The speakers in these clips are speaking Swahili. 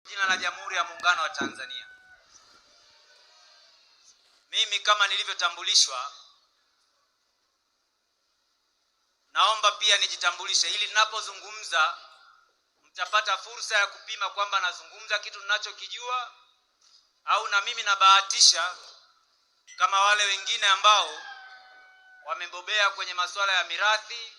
Jina la Jamhuri ya Muungano wa Tanzania. Mimi kama nilivyotambulishwa, naomba pia nijitambulishe ili ninapozungumza mtapata fursa ya kupima kwamba nazungumza kitu ninachokijua au na mimi nabahatisha kama wale wengine ambao wamebobea kwenye masuala ya mirathi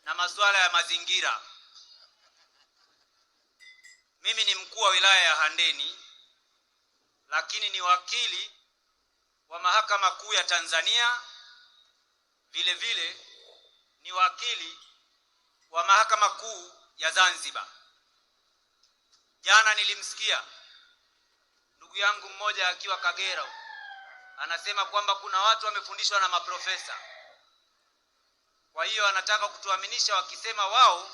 na masuala ya mazingira. Mimi ni mkuu wa wilaya ya Handeni, lakini ni wakili wa Mahakama Kuu ya Tanzania, vile vile ni wakili wa Mahakama Kuu ya Zanzibar. Jana nilimsikia ndugu yangu mmoja akiwa Kagera anasema kwamba kuna watu wamefundishwa na maprofesa. Kwa hiyo anataka kutuaminisha wakisema wao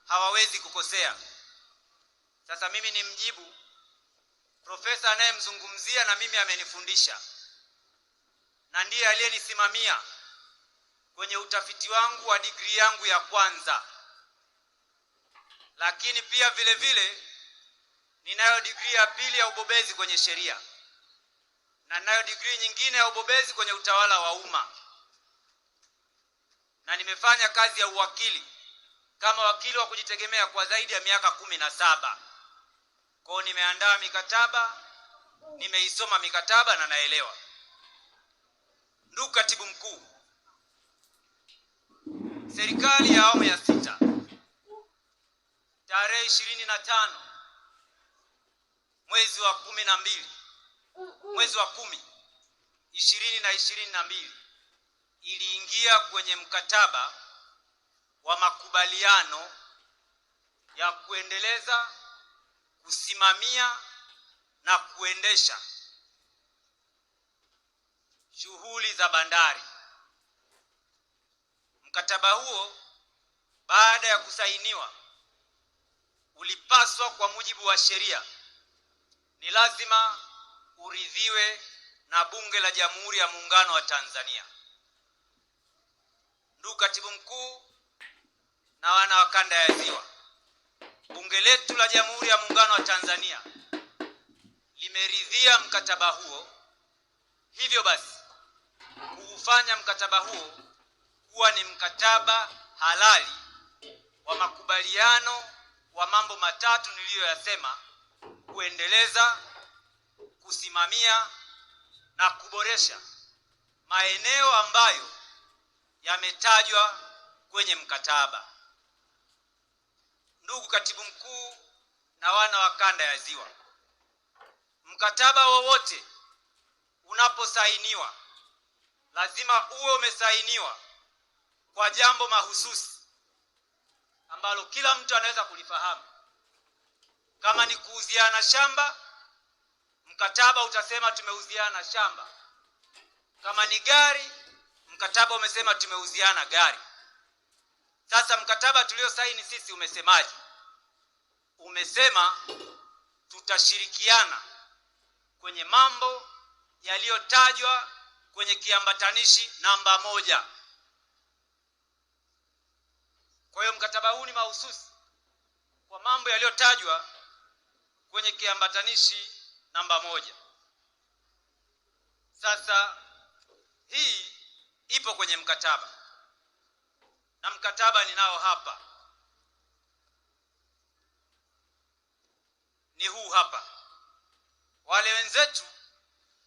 hawawezi kukosea. Sasa mimi ni mjibu profesa anayemzungumzia, na mimi amenifundisha na ndiye aliyenisimamia kwenye utafiti wangu wa degree yangu ya kwanza. Lakini pia vile vile ninayo degree ya pili ya ubobezi kwenye sheria na ninayo degree nyingine ya ubobezi kwenye utawala wa umma, na nimefanya kazi ya uwakili kama wakili wa kujitegemea kwa zaidi ya miaka 17. Kwa nimeandaa mikataba, nimeisoma mikataba na naelewa. Ndugu Katibu Mkuu, serikali ya awamu ya 6 tarehe 25 mwezi wa 12 mwezi wa 10 2022 iliingia kwenye mkataba wa makubaliano ya kuendeleza, kusimamia na kuendesha shughuli za bandari. Mkataba huo baada ya kusainiwa ulipaswa kwa mujibu wa sheria ni lazima uridhiwe na Bunge la Jamhuri ya Muungano wa Tanzania. Ndugu Katibu Mkuu na wana wa kanda ya Ziwa, Bunge letu la Jamhuri ya Muungano wa Tanzania limeridhia mkataba huo. Hivyo basi kuufanya mkataba huo kuwa ni mkataba halali wa makubaliano wa mambo matatu niliyoyasema: kuendeleza, kusimamia na kuboresha maeneo ambayo yametajwa kwenye mkataba. Ndugu Katibu Mkuu na wana wa kanda ya Ziwa, mkataba wowote unaposainiwa lazima uwe umesainiwa kwa jambo mahususi ambalo kila mtu anaweza kulifahamu. Kama ni kuuziana shamba, mkataba utasema tumeuziana shamba. Kama ni gari, mkataba umesema tumeuziana gari. Sasa mkataba tuliosaini sisi umesemaje? Umesema tutashirikiana kwenye mambo yaliyotajwa kwenye kiambatanishi namba 1. Kwa hiyo mkataba huu ni mahususi kwa mambo yaliyotajwa kwenye kiambatanishi namba 1. Sasa hii ipo kwenye mkataba na mkataba ninao hapa, ni huu hapa. Wale wenzetu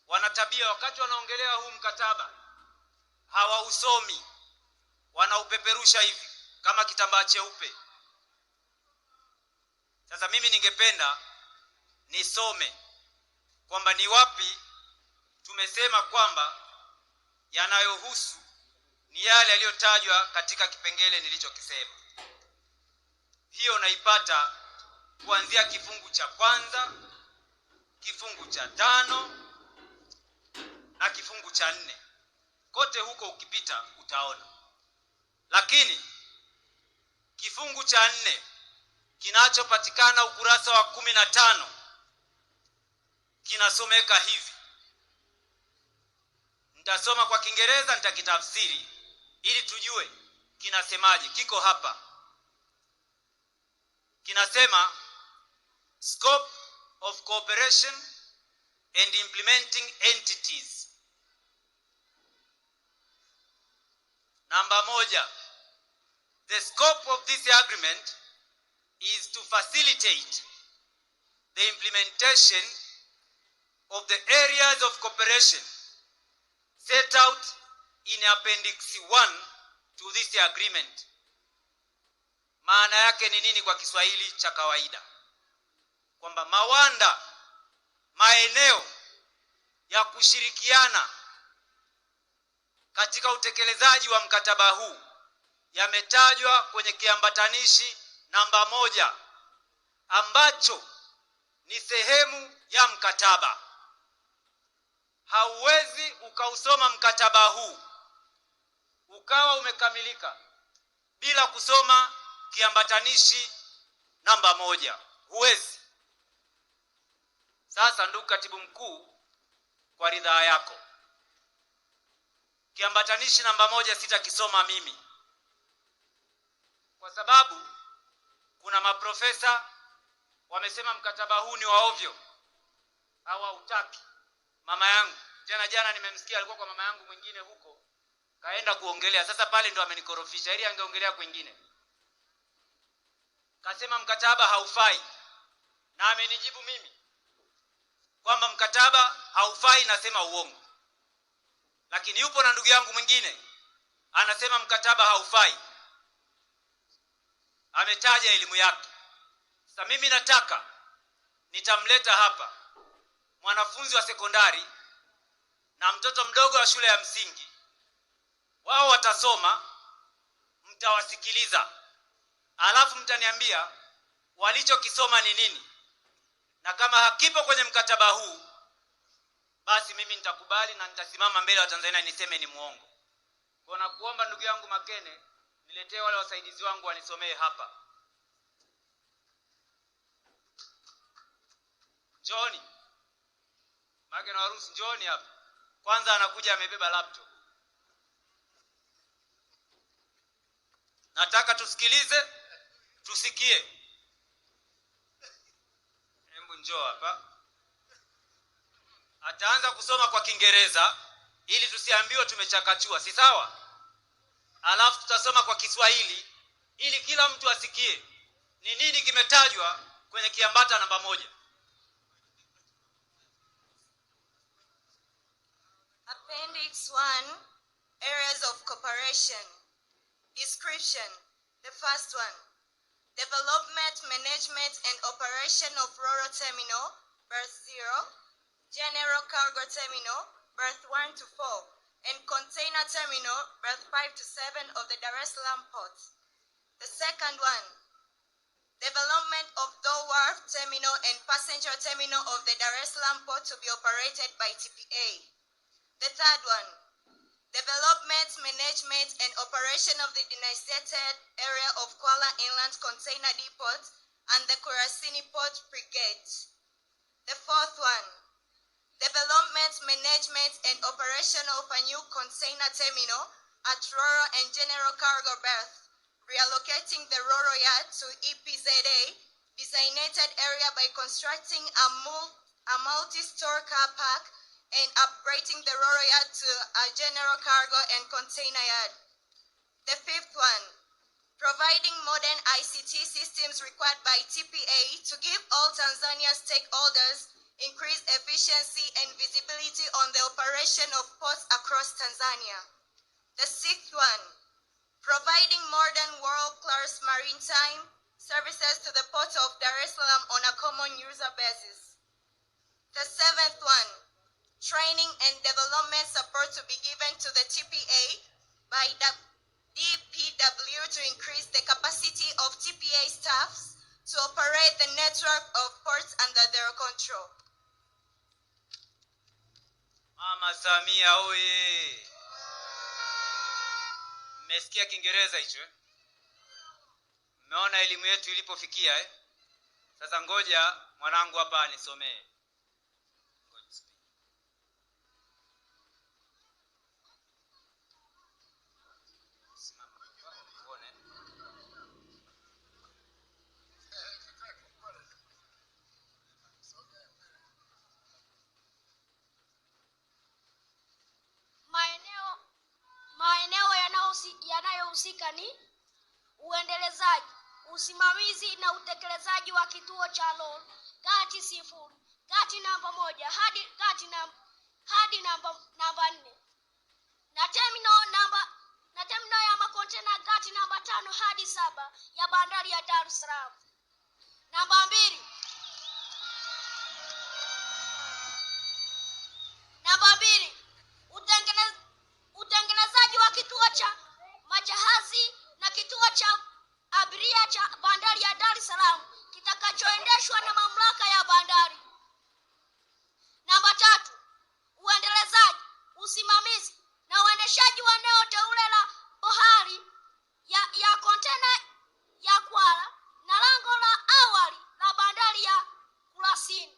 wana tabia wakati wanaongelea huu mkataba hawausomi, wanaupeperusha hivi kama kitambaa cheupe. Sasa mimi ningependa nisome kwamba ni wapi tumesema kwamba yanayohusu ni yale yaliyotajwa katika kipengele nilichokisema. Hiyo unaipata kuanzia kifungu cha 1, kifungu cha 5 na kifungu cha 4. Kote huko ukipita utaona. Lakini kifungu cha 4 kinachopatikana ukurasa wa 15 kinasomeka hivi. Nitasoma kwa Kiingereza, nitakitafsiri ili tujue kinasemaje. Kiko hapa. Kinasema Scope of cooperation and implementing entities. Number moja, the scope of this agreement is to facilitate the implementation of the areas of cooperation set out in Appendix 1 to this agreement. Maana yake ni nini kwa Kiswahili cha kawaida? Kwamba mawanda, maeneo ya kushirikiana katika utekelezaji wa mkataba huu yametajwa kwenye kiambatanishi namba 1 ambacho ni sehemu ya mkataba. Hauwezi ukausoma mkataba huu ukawa umekamilika bila kusoma kiambatanishi namba 1. Huwezi. Sasa ndugu katibu mkuu, kwa ridhaa yako, kiambatanishi namba 1 sitakisoma mimi, kwa sababu kuna maprofesa wamesema mkataba huu ni wa ovyo, hawautaki. Mama yangu jana nimemsikia alikuwa kwa mama yangu mwingine huko, kaenda kuongelea. Sasa pale ndo amenikorofisha, ili angeongelea kwingine. Kasema mkataba haufai, na amenijibu mimi kwamba mkataba haufai, nasema uongo. Lakini yupo na ndugu yangu mwingine anasema mkataba haufai, ametaja elimu yake. Sasa mimi nataka nitamleta hapa mwanafunzi wa sekondari na mtoto mdogo wa shule ya msingi, wao watasoma, mtawasikiliza, alafu mtaniambia walichokisoma ni nini, na kama hakipo kwenye mkataba huu basi mimi nitakubali na nitasimama mbele wa Tanzania niseme ni muongo. Kwa nakuomba ndugu yangu Makene, niletee wale wasaidizi wangu wanisomee hapa. Njoni. Makene wa Rusi, njoni hapa. Kwanza anakuja amebeba laptop. Nataka tusikilize, tusikie. Hebu njoo hapa. Ataanza kusoma kwa Kiingereza ili tusiambiwe tumechakachua, si sawa? Alafu tutasoma kwa Kiswahili ili kila mtu asikie ni nini kimetajwa kwenye kiambata namba 1. Appendix 1, Areas of Cooperation. Description. The first one, Development, Management and Operation of Rural Terminal, Berth 0, General Cargo Terminal, Berth 1 to 4, and Container Terminal, Berth 5 to 7 of the Dar es Salaam Port. The second one, Development of the Wharf Terminal and Passenger Terminal of the Dar es Salaam Port to be operated by TPA. The third one, Development, Management and Operation of the designated area of Kuala Inland Container Depot and the Kurasini Port Brigade. The fourth one, Development, Management and Operation of a new container terminal at Roro and General Cargo Berth, reallocating the Roro yard to EPZA designated area by constructing a multi-store car park and upgrading the Roro yard to a general cargo and container yard. The fifth one, providing modern ICT systems required by TPA to give all Tanzania stakeholders increased efficiency and visibility on the operation of ports across Tanzania. The sixth one, providing modern world-class maritime services to the port of Dar es Salaam on a common user basis. The seventh one, training and development support to be given to the TPA by the DPW to increase the capacity of TPA staffs to operate the network of ports under their control. Mama Samia oye! Mmesikia Kiingereza hicho? Mmeona elimu yetu ilipofikia eh? Sasa ngoja mwanangu hapa anisomee. husika ni uendelezaji, usimamizi na utekelezaji wa kituo cha LOL gati 0 gati namba 1 hadi namba 4 na terminal ya makontena gati namba 5 hadi 7 ya bandari ya Dar es Salaam. Namba 2, utengenezaji wa kituo cha majahazi na kituo cha abiria cha bandari ya Dar es Salaam kitakachoendeshwa na mamlaka ya bandari. Namba 3, uendelezaji, usimamizi na uendeshaji wa eneo teule la bohari ya kontena ya Kwala na lango la awali la bandari ya Kurasini.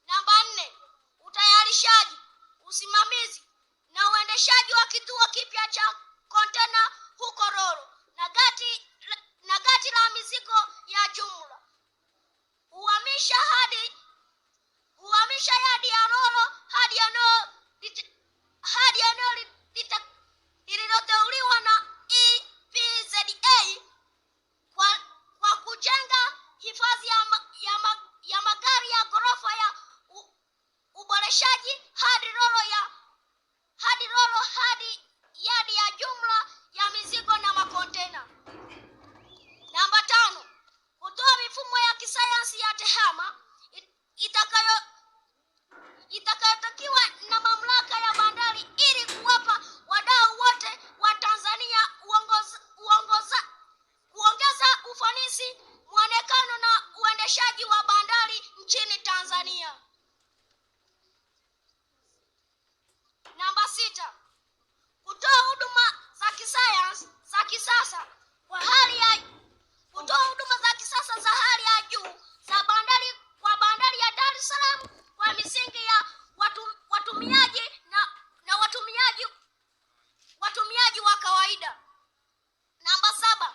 Namba 4, utayarishaji, usimamizi na uendeshaji wa kituo kipya cha kontena huko Roro na gati la mizigo ya jumla. Uhamisha yadi ya Roro hadi eneo lililoteuliwa na EPZA kwa kujenga hifadhi ya magari ya ghorofa ya uboreshaji hadi yadi ya jumla ya mizigo na makontena. Namba 5, kutoa mifumo ya kisayansi ya tehama itakayotakiwa na mamlaka ya bandari ili kuwapa wadau wote wa Tanzania kuongeza ufanisi, muonekano na uendeshaji wa bandari nchini Tanzania. Namba 6, kutoa huduma za kisayansi za kisasa za hali ya juu za bandari kwa bandari ya Dar es Salaam kwa misingi ya watumiaji wa kawaida. Namba 7,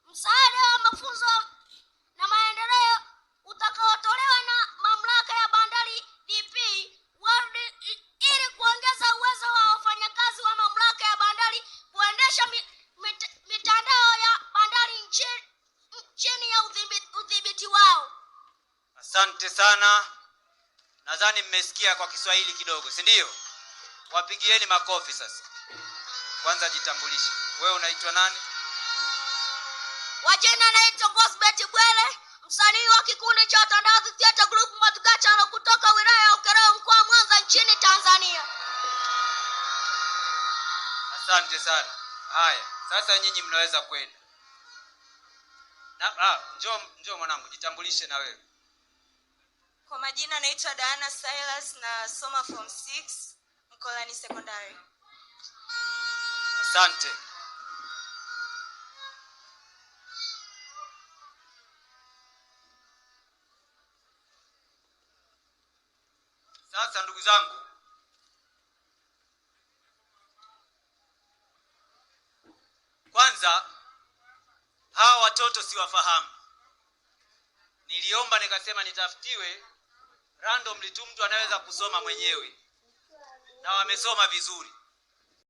msaada wa mafunzo na maendeleo utakaotolewa na mamlaka ya bandari DP World ili kuongeza uwezo wa wafanyakazi wa mamlaka ya bandari kuendesha mitandao ya bandari chini ya udhibiti wao. Asante sana. Nadhani mmesikia kwa Kiswahili kidogo, si ndio? Wapigieni makofi sasa. Kwanza jitambulishe. Wewe unaitwa nani? Wajina naitwa Gosbet Bwele, msanii wa kikundi cha Tandazo Theater Group Matugachalo kutoka wilaya ya Ukerewe mkoa wa Mwanza nchini Tanzania. Asante sana. Haya, sasa nyinyi mnaweza kwenda. Njoo mwanangu, jitambulishe na wewe. Kwa majina naitwa Diana Silas na soma form 6 Mkolani Secondary. Asante. Sasa ndugu zangu, kwanza hawa watoto siwafahamu. Niliomba nikasema nitafutiwe randomly tu mtu anaweza kusoma mwenyewe, na wamesoma vizuri.